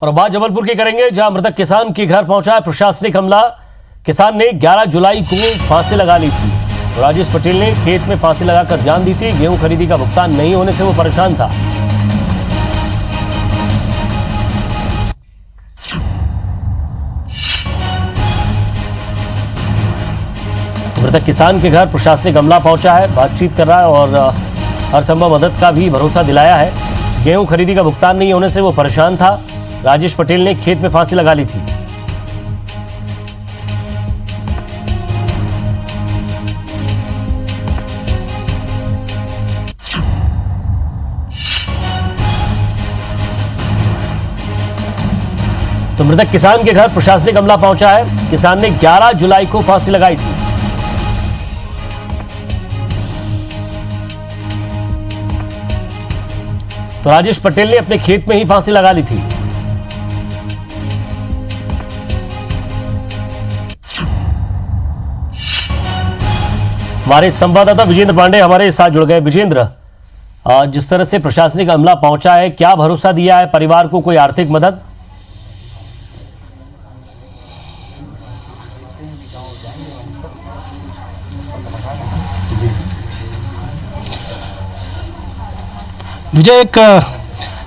और बात जबलपुर की करेंगे, जहां मृतक किसान के घर पहुंचा है प्रशासनिक हमला। किसान ने 11 जुलाई को फांसी लगा ली थी। राजेश पटेल ने खेत में फांसी लगाकर जान दी थी। गेहूं खरीदी का भुगतान नहीं होने से वो परेशान था। मृतक किसान के घर प्रशासनिक अमला पहुंचा है, बातचीत कर रहा है और हर संभव मदद का भी भरोसा दिलाया है। गेहूं खरीदी का भुगतान नहीं होने से वो परेशान था। राजेश पटेल ने खेत में फांसी लगा ली थी। तो मृतक किसान के घर प्रशासनिक अमला पहुंचा है। किसान ने 11 जुलाई को फांसी लगाई थी। तो राजेश पटेल ने अपने खेत में ही फांसी लगा ली थी। हमारे संवाददाता विजेंद्र पांडे हमारे साथ जुड़ गए। विजेंद्र, जिस तरह से प्रशासनिक अमला पहुंचा है, क्या भरोसा दिया है परिवार को, कोई आर्थिक मदद? मुझे एक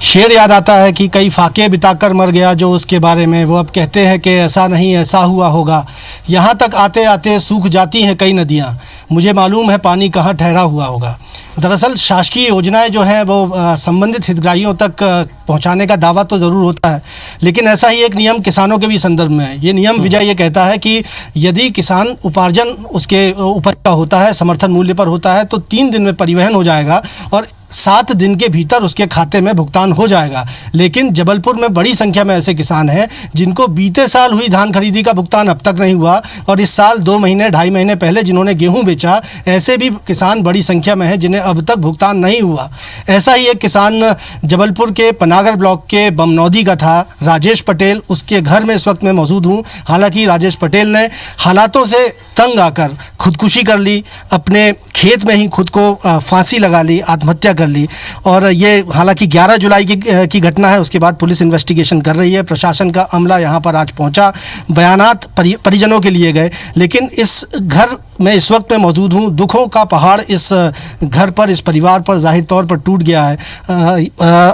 शेर याद आता है कि कई फाके बिताकर मर गया जो उसके बारे में। वो अब कहते हैं कि ऐसा नहीं ऐसा हुआ होगा। यहाँ तक आते आते सूख जाती हैं कई नदियाँ, मुझे मालूम है पानी कहाँ ठहरा हुआ होगा। दरअसल शासकीय योजनाएं जो हैं वो संबंधित हितग्राहियों तक पहुंचाने का दावा तो ज़रूर होता है, लेकिन ऐसा ही एक नियम किसानों के भी संदर्भ में है। ये नियम विजय ये कहता है कि यदि किसान उपार्जन उसके उपज का होता है, समर्थन मूल्य पर होता है, तो 3 दिन में परिवहन हो जाएगा और 7 दिन के भीतर उसके खाते में भुगतान हो जाएगा। लेकिन जबलपुर में बड़ी संख्या में ऐसे किसान हैं जिनको बीते साल हुई धान खरीदी का भुगतान अब तक नहीं हुआ, और इस साल 2 महीने 2.5 महीने पहले जिन्होंने गेहूं बेचा, ऐसे भी किसान बड़ी संख्या में हैं जिन्हें अब तक भुगतान नहीं हुआ। ऐसा ही एक किसान जबलपुर के पनागर ब्लॉक के बमनौदी का था, राजेश पटेल। उसके घर में इस वक्त मैं मौजूद हूँ। हालांकि राजेश पटेल ने हालातों से तंग आकर खुदकुशी कर ली, अपने खेत में ही खुद को फांसी लगा ली, आत्महत्या कर ली। और ये हालांकि 11 जुलाई की घटना है। उसके बाद पुलिस इन्वेस्टिगेशन कर रही है। प्रशासन का अमला यहाँ पर आज पहुँचा, बयानात परिजनों के लिए गए। लेकिन इस घर में इस वक्त मैं मौजूद हूँ। दुखों का पहाड़ इस घर पर, इस परिवार पर जाहिर तौर पर टूट गया है।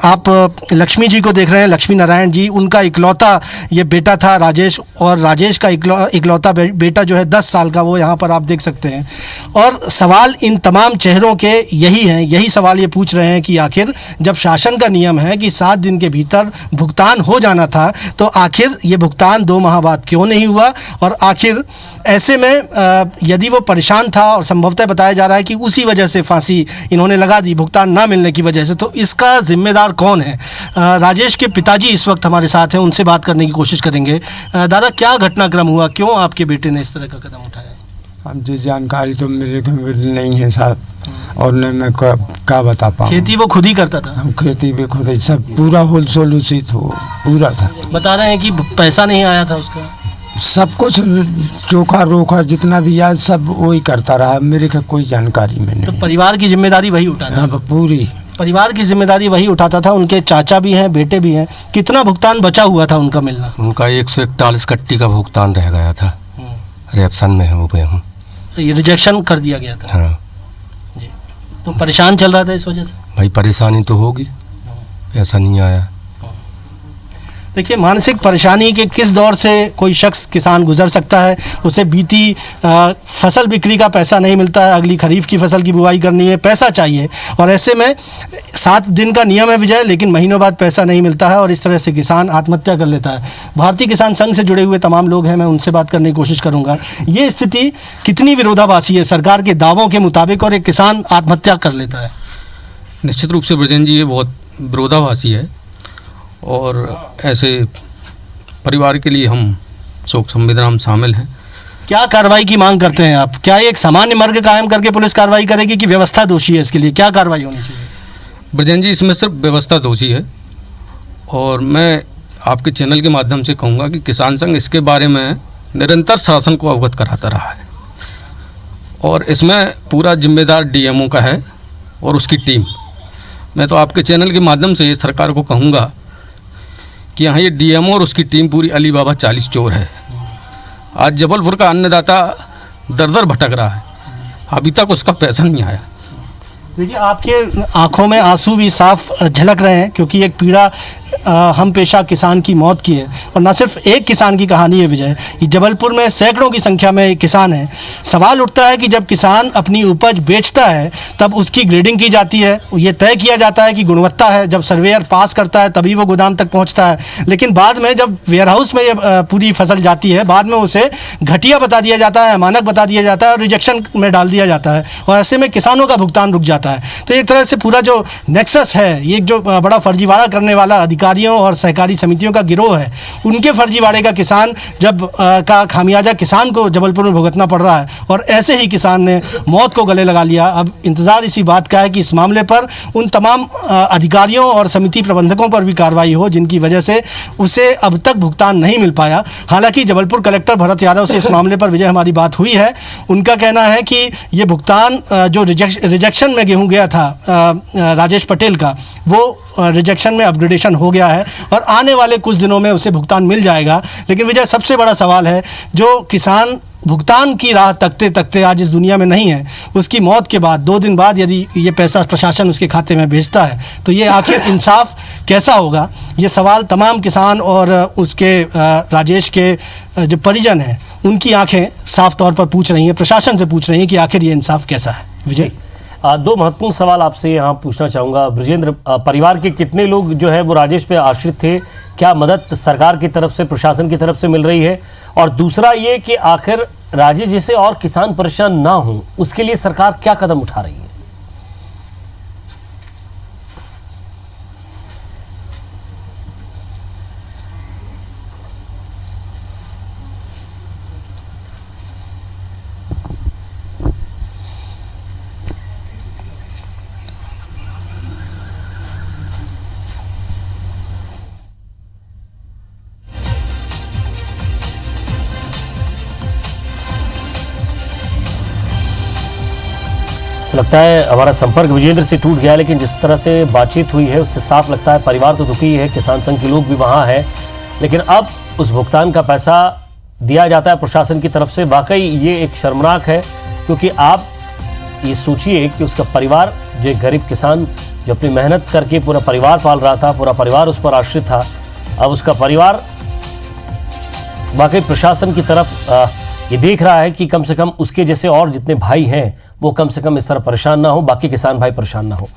आप लक्ष्मी जी को देख रहे हैं, लक्ष्मी नारायण जी। उनका इकलौता ये बेटा था राजेश, और राजेश का इकलौता बेटा जो है 10 साल का, वो यहाँ पर आप देख सकते हैं। और सवाल इन तमाम चेहरों के यही हैं, यही सवाल ये पूछ रहे हैं कि आखिर जब शासन का नियम है कि 7 दिन के भीतर भुगतान हो जाना था, तो आखिर ये भुगतान 2 माह बाद क्यों नहीं हुआ? और आखिर ऐसे में यदि वो परेशान था, और संभवतः बताया जा रहा है कि उसी वजह से फांसी इन्होंने लगा दी, भुगतान ना मिलने की वजह से, तो इसका जिम्मेदार कौन है? राजेश के पिताजी इस वक्त हमारे साथ हैं, उनसे बात करने की कोशिश करेंगे। दादा, क्या घटनाक्रम हुआ, क्यों आपके बेटे ने इस तरह का कदम उठाया? अब जी जानकारी तो मेरे को नहीं है साहब, और न मैं क्या बता पाऊँ। खेती वो खुद ही करता था? हम खेती भी खुद ही, सब पूरा होलसेल उसी तो पूरा था। बता रहे हैं कि पैसा नहीं आया था उसका, सब कुछ चोखा रोखा जितना भी याद सब वही करता रहा। मेरे का कोई जानकारी में नहीं। तो परिवार की जिम्मेदारी वही उठाता? हाँ, पूरी परिवार की जिम्मेदारी वही उठाता था। उनके चाचा भी हैं, बेटे भी हैं। कितना भुगतान बचा हुआ था उनका मिलना? उनका 141 कट्टी का भुगतान रह गया था। रेपसन में है वो गेहूँ, ये रिजेक्शन कर दिया गया था। हाँ जी। तो परेशान चल रहा था इस वजह से? भाई परेशानी तो होगी, पैसा नहीं आया। देखिए, मानसिक परेशानी के किस दौर से कोई शख्स किसान गुजर सकता है। उसे बीती फसल बिक्री का पैसा नहीं मिलता है, अगली खरीफ की फसल की बुआई करनी है, पैसा चाहिए, और ऐसे में 7 दिन का नियम है विजय, लेकिन महीनों बाद पैसा नहीं मिलता है, और इस तरह से किसान आत्महत्या कर लेता है। भारतीय किसान संघ से जुड़े हुए तमाम लोग हैं, मैं उनसे बात करने की कोशिश करूँगा। ये स्थिति कितनी विरोधाभासी है सरकार के दावों के मुताबिक, और एक किसान आत्महत्या कर लेता है? निश्चित रूप से ब्रजेन जी, ये बहुत विरोधाभासी है, और ऐसे परिवार के लिए हम शोक संवेदना में शामिल हैं। क्या कार्रवाई की मांग करते हैं आप? क्या एक सामान्य मार्ग कायम करके पुलिस कार्रवाई करेगी कि व्यवस्था दोषी है? इसके लिए क्या कार्रवाई होनी चाहिए? ब्रजेन जी, इसमें सिर्फ व्यवस्था दोषी है, और मैं आपके चैनल के माध्यम से कहूँगा कि किसान संघ इसके बारे में निरंतर शासन को अवगत कराता रहा है, और इसमें पूरा जिम्मेदार डीएमओ का है और उसकी टीम। मैं तो आपके चैनल के माध्यम से सरकार को कहूँगा कि यहाँ ये डीएमओ और उसकी टीम पूरी अली बाबा 40 चोर है। आज जबलपुर का अन्नदाता दर दर भटक रहा है, अभी तक उसका पैसा नहीं आया। देखिए, आपके आंखों में आंसू भी साफ झलक रहे हैं, क्योंकि एक पीड़ा हम पेशा किसान की मौत की है। और न सिर्फ एक किसान की कहानी है विजय, ये जबलपुर में सैकड़ों की संख्या में किसान हैं। सवाल उठता है कि जब किसान अपनी उपज बेचता है तब उसकी ग्रेडिंग की जाती है, ये तय किया जाता है कि गुणवत्ता है, जब सर्वेयर पास करता है तभी वो गोदाम तक पहुंचता है। लेकिन बाद में जब वेयरहाउस में ये पूरी फसल जाती है, बाद में उसे घटिया बता दिया जाता है, मानक बता दिया जाता है और रिजेक्शन में डाल दिया जाता है, और ऐसे में किसानों का भुगतान रुक जाता है। तो एक तरह से पूरा जो नेक्सस है, ये जो बड़ा फर्जीवाड़ा करने वाला अधिकारियों और सहकारी समितियों का गिरोह है, उनके फर्जीवाड़े का किसान जब का खामियाजा किसान को जबलपुर में भुगतना पड़ रहा है, और ऐसे ही किसान ने मौत को गले लगा लिया। अब इंतज़ार इसी बात का है कि इस मामले पर उन तमाम अधिकारियों और समिति प्रबंधकों पर भी कार्रवाई हो जिनकी वजह से उसे अब तक भुगतान नहीं मिल पाया। हालांकि जबलपुर कलेक्टर भरत यादव से इस मामले पर विजय हमारी बात हुई है। उनका कहना है कि ये भुगतान जो रिजेक्शन में गेहूँ गया था राजेश पटेल का, वो रिजेक्शन में अपग्रेडेशन हो गया है और आने वाले कुछ दिनों में उसे भुगतान मिल जाएगा। लेकिन विजय, सबसे बड़ा सवाल है, जो किसान भुगतान की राह तकते तकते आज इस दुनिया में नहीं है, उसकी मौत के बाद 2 दिन बाद यदि ये पैसा प्रशासन उसके खाते में भेजता है तो ये आखिर इंसाफ कैसा होगा? ये सवाल तमाम किसान और उसके राजेश के जो परिजन हैं उनकी आंखें साफ तौर पर पूछ रही हैं, प्रशासन से पूछ रही हैं कि आखिर ये इंसाफ कैसा है। विजय, 2 महत्वपूर्ण सवाल आपसे यहाँ पूछना चाहूँगा। ब्रजेंद्र, परिवार के कितने लोग जो है वो राजेश पे आश्रित थे? क्या मदद सरकार की तरफ से, प्रशासन की तरफ से मिल रही है? और दूसरा ये कि आखिर राजेश जैसे और किसान परेशान ना हो, उसके लिए सरकार क्या कदम उठा रही है? लगता है हमारा संपर्क विजेंद्र से टूट गया, लेकिन जिस तरह से बातचीत हुई है उससे साफ लगता है परिवार तो दुखी है, किसान संघ के लोग भी वहाँ हैं, लेकिन अब उस भुगतान का पैसा दिया जाता है प्रशासन की तरफ से। वाकई ये एक शर्मनाक है, क्योंकि आप ये सोचिए कि उसका परिवार, जो एक गरीब किसान जो अपनी मेहनत करके पूरा परिवार पाल रहा था, पूरा परिवार उस पर आश्रित था, अब उसका परिवार वाकई प्रशासन की तरफ ये देख रहा है कि कम से कम उसके जैसे और जितने भाई हैं वो कम से कम इस तरह परेशान ना हो, बाकी किसान भाई परेशान ना हो।